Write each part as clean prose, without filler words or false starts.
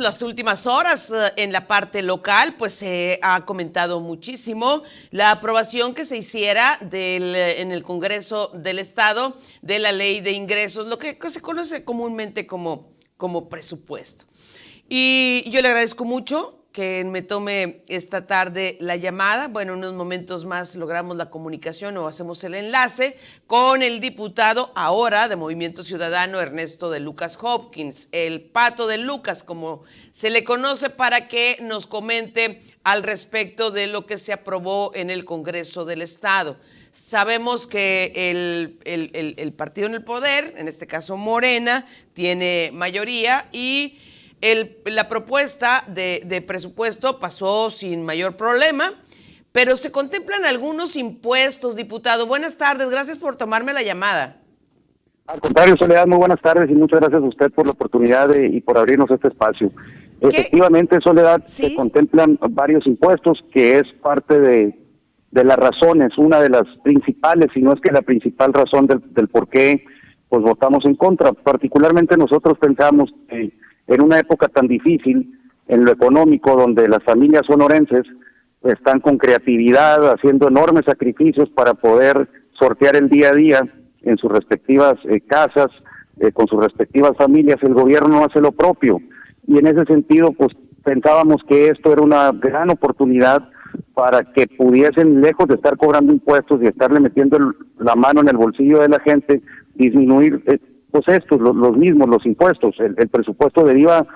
Las últimas horas en la parte local, pues se ha comentado muchísimo la aprobación que se hiciera en el Congreso del Estado de la Ley de Ingresos, lo que se conoce comúnmente como presupuesto. Y yo le agradezco mucho que me tome esta tarde la llamada. Bueno, en unos momentos más logramos la comunicación o hacemos el enlace con el diputado ahora de Movimiento Ciudadano, Ernesto de Lucas Hopkins, el Pato de Lucas, como se le conoce, para que nos comente al respecto de lo que se aprobó en el Congreso del Estado. Sabemos que el partido en el poder, en este caso Morena, tiene mayoría y la propuesta de presupuesto pasó sin mayor problema, pero se contemplan algunos impuestos, diputado. Buenas tardes, gracias por tomarme la llamada. Al contrario, Soledad, muy buenas tardes y muchas gracias a usted por la oportunidad y por abrirnos este espacio. Efectivamente, Soledad, ¿Sí? Se contemplan varios impuestos, que es parte de las razones, una de las principales, si no es que la principal razón del por qué pues votamos en contra. Particularmente nosotros pensamos que en una época tan difícil en lo económico, donde las familias sonorenses están con creatividad, haciendo enormes sacrificios para poder sortear el día a día en sus respectivas casas, con sus respectivas familias, el gobierno hace lo propio. Y en ese sentido, pues pensábamos que esto era una gran oportunidad para que pudiesen, lejos de estar cobrando impuestos y estarle metiendo la mano en el bolsillo de la gente, disminuir pues los impuestos. El presupuesto deriva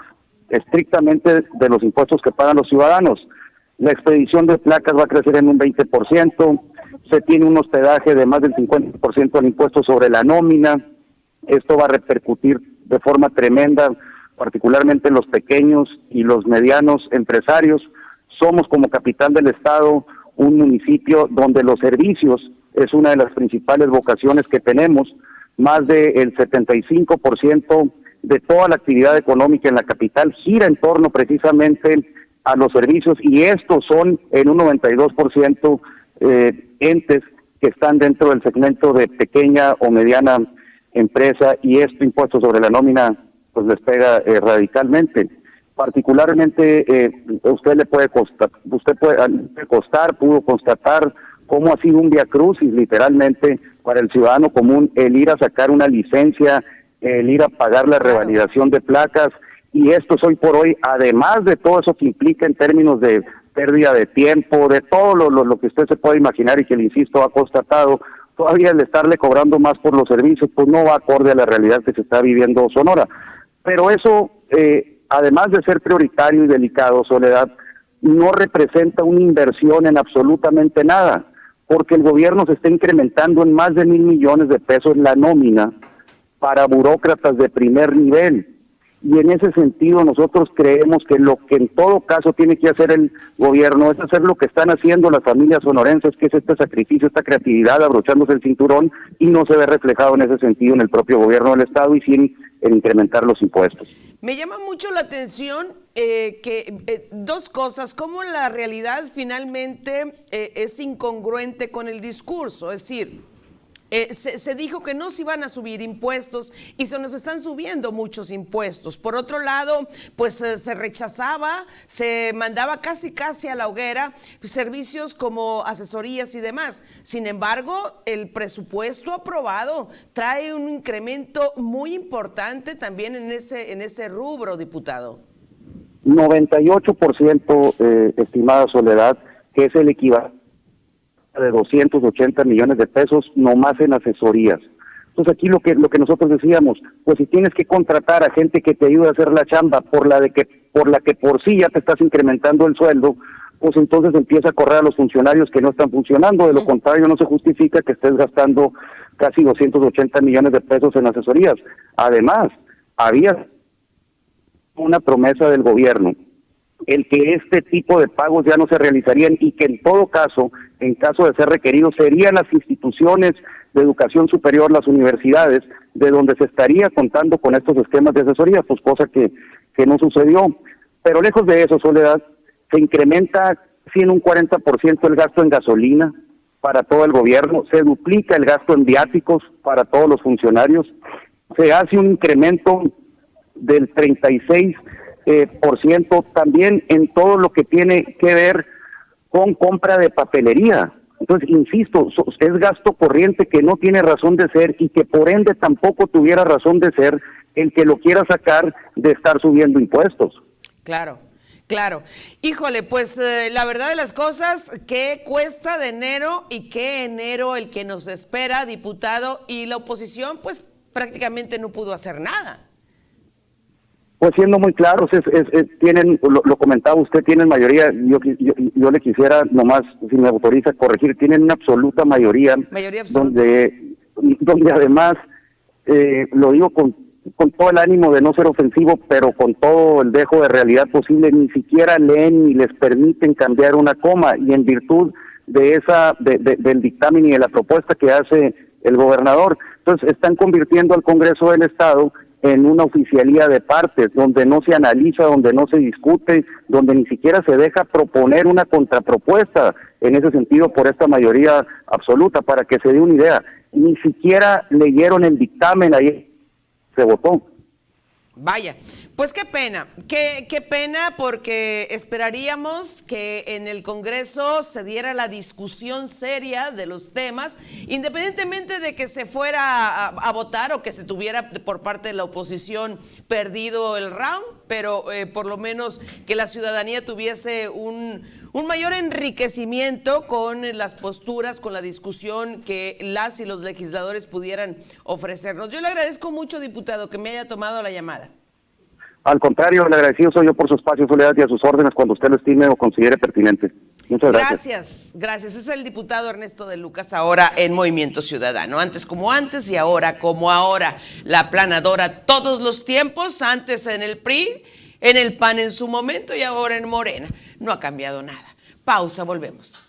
estrictamente de los impuestos que pagan los ciudadanos. La expedición de placas va a crecer en un 20%, se tiene un hospedaje de más del 50% del impuesto sobre la nómina. Esto va a repercutir de forma tremenda, particularmente en los pequeños y los medianos empresarios. Somos, como capital del estado, un municipio donde los servicios es una de las principales vocaciones que tenemos. Más del 75% de toda la actividad económica en la capital gira en torno precisamente a los servicios, y estos son en un 92% entes que están dentro del segmento de pequeña o mediana empresa, y este impuesto sobre la nómina pues les pega radicalmente. Particularmente pudo constatar cómo ha sido un viacrucis literalmente para el ciudadano común el ir a sacar una licencia, el ir a pagar la revalidación de placas, y esto es hoy por hoy, además de todo eso que implica en términos de pérdida de tiempo, de todo lo que usted se puede imaginar y que, le insisto, ha constatado, todavía el estarle cobrando más por los servicios, pues no va acorde a la realidad que se está viviendo Sonora. Pero eso, además de ser prioritario y delicado, Soledad, no representa una inversión en absolutamente nada, porque el gobierno se está incrementando en más de 1,000 millones de pesos la nómina para burócratas de primer nivel. Y en ese sentido nosotros creemos que lo que en todo caso tiene que hacer el gobierno es hacer lo que están haciendo las familias sonorenses, que es este sacrificio, esta creatividad, abrochándose el cinturón, y no se ve reflejado en ese sentido en el propio gobierno del estado y sin en incrementar los impuestos. Me llama mucho la atención dos cosas, cómo la realidad finalmente es incongruente con el discurso, es decir, se dijo que no se iban a subir impuestos y se nos están subiendo muchos impuestos. Por otro lado, pues se rechazaba, se mandaba casi a la hoguera servicios como asesorías y demás. Sin embargo, el presupuesto aprobado trae un incremento muy importante también en ese rubro, diputado. 98%, estimada Soledad, que es el equivalente de 280 millones de pesos nomás en asesorías. Entonces aquí lo que nosotros decíamos, pues si tienes que contratar a gente que te ayude a hacer la chamba por la que por sí ya te estás incrementando el sueldo, pues entonces empieza a correr a los funcionarios que no están funcionando. De lo contrario, no se justifica que estés gastando casi 280 millones de pesos en asesorías. Además, había una promesa del gobierno, el que este tipo de pagos ya no se realizarían, y que en todo caso, en caso de ser requerido, serían las instituciones de educación superior, las universidades, de donde se estaría contando con estos esquemas de asesoría, pues cosa que no sucedió. Pero lejos de eso, Soledad, se incrementa en un 40% el gasto en gasolina para todo el gobierno, se duplica el gasto en viáticos para todos los funcionarios, se hace un incremento del 36 por ciento también en todo lo que tiene que ver con compra de papelería. Entonces, insisto, es gasto corriente que no tiene razón de ser y que por ende tampoco tuviera razón de ser el que lo quiera sacar de estar subiendo impuestos. Claro. Claro. Híjole, pues la verdad de las cosas, ¿qué cuesta de enero y qué enero el que nos espera, diputado? Y la oposición, pues prácticamente no pudo hacer nada. Pues siendo muy claros, tienen, lo comentaba usted, tienen mayoría, yo le quisiera nomás, si me autoriza corregir, tienen una absoluta mayoría. Mayoría absoluta. Donde además, lo digo con todo el ánimo de no ser ofensivo, pero con todo el dejo de realidad posible, ni siquiera leen ni les permiten cambiar una coma, y en virtud de del dictamen y de la propuesta que hace el gobernador, entonces están convirtiendo al Congreso del Estado en una oficialía de partes, donde no se analiza, donde no se discute, donde ni siquiera se deja proponer una contrapropuesta en ese sentido por esta mayoría absoluta. Para que se dé una idea, ni siquiera leyeron el dictamen, ahí se votó. Vaya, pues qué pena, qué pena, porque esperaríamos que en el Congreso se diera la discusión seria de los temas, independientemente de que se fuera a votar o que se tuviera por parte de la oposición perdido el round, pero por lo menos que la ciudadanía tuviese un mayor enriquecimiento con las posturas, con la discusión que las y los legisladores pudieran ofrecernos. Yo le agradezco mucho, diputado, que me haya tomado la llamada. Al contrario, le agradecido soy yo por su espacio, Soledad, y a sus órdenes cuando usted lo estime o considere pertinente. Muchas gracias. Gracias. Es el diputado Ernesto de Lucas, ahora en Movimiento Ciudadano. Antes como antes y ahora como ahora. La aplanadora todos los tiempos, antes en el PRI, en el PAN en su momento y ahora en Morena. No ha cambiado nada. Pausa, volvemos.